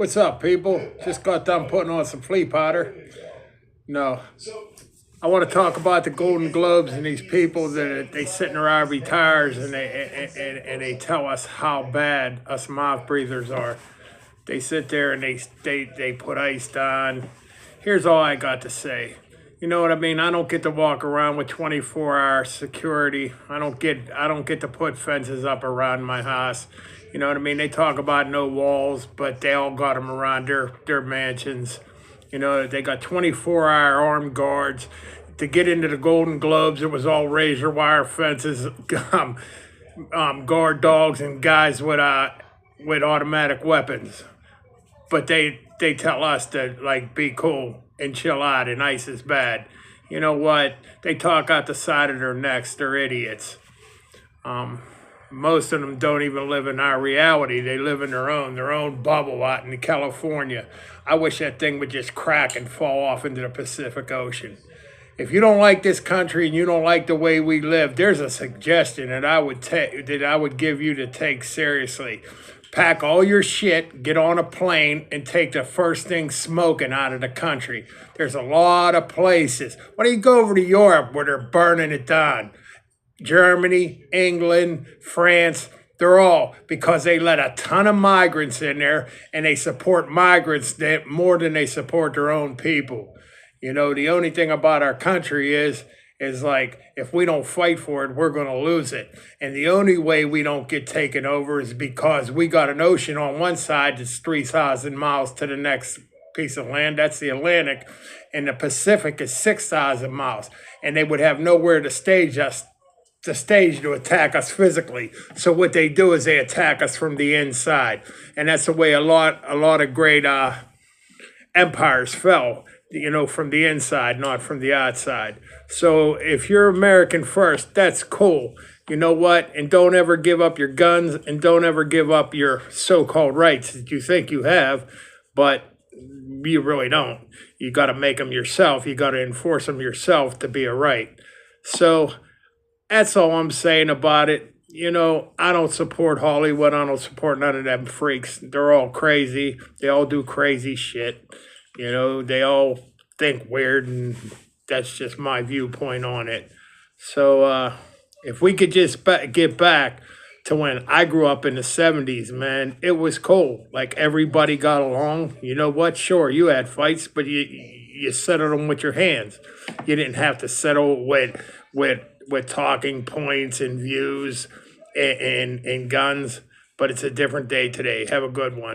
What's up, people? Just got done putting on some flea powder. No, I want to talk about the Golden Globes and these people that they sit in their ivory towers and they tell us how bad us mouth breathers are. They sit there and they put ice on. Here's all I got to say. You know what I mean? I don't get to walk around with 24-hour security. I don't get to put fences up around my house. You know what I mean? They talk about no walls, but they all got them around their mansions. You know, they got 24-hour armed guards. To get into the Golden Globes, it was all razor wire fences, guard dogs, and guys with automatic weapons. But they tell us to like be cool and chill out, and ice is bad. You know what? They talk out the side of their necks. They're idiots. Most of them don't even live in our reality. They live in their own bubble out in California. I wish that thing would just crack and fall off into the Pacific Ocean. If you don't like this country and you don't like the way we live, there's a suggestion that I would give you to take seriously. Pack all your shit, get on a plane, and take the first thing smoking out of the country. There's a lot of places. Why don't you go over to Europe where they're burning it down? Germany, England, France, they're all, because they let a ton of migrants in there and they support migrants more than they support their own people. You know, the only thing about our country is like, if we don't fight for it, we're going to lose it. And the only way we don't get taken over is because we got an ocean on one side that's 3,000 miles to the next piece of land. That's the Atlantic. And the Pacific is 6,000 miles. And they would have nowhere to stage us, to attack us physically. So what they do is they attack us from the inside. And that's the way a lot of great empires fell. You know, from the inside, not from the outside. So if you're American first, that's cool. You know what? And don't ever give up your guns, and don't ever give up your so-called rights that you think you have, but you really don't. You got to make them yourself. You got to enforce them yourself to be a right. So that's all I'm saying about it. You know, I don't support Hollywood. I don't support none of them freaks. They're all crazy. They all do crazy shit. You know, they all think weird, and that's just my viewpoint on it. So if we could just get back to when I grew up in the 70s, man, it was cool. Like, everybody got along. You know what? Sure, you had fights, but you settled them with your hands. You didn't have to settle with talking points and views and guns. But it's a different day today. Have a good one.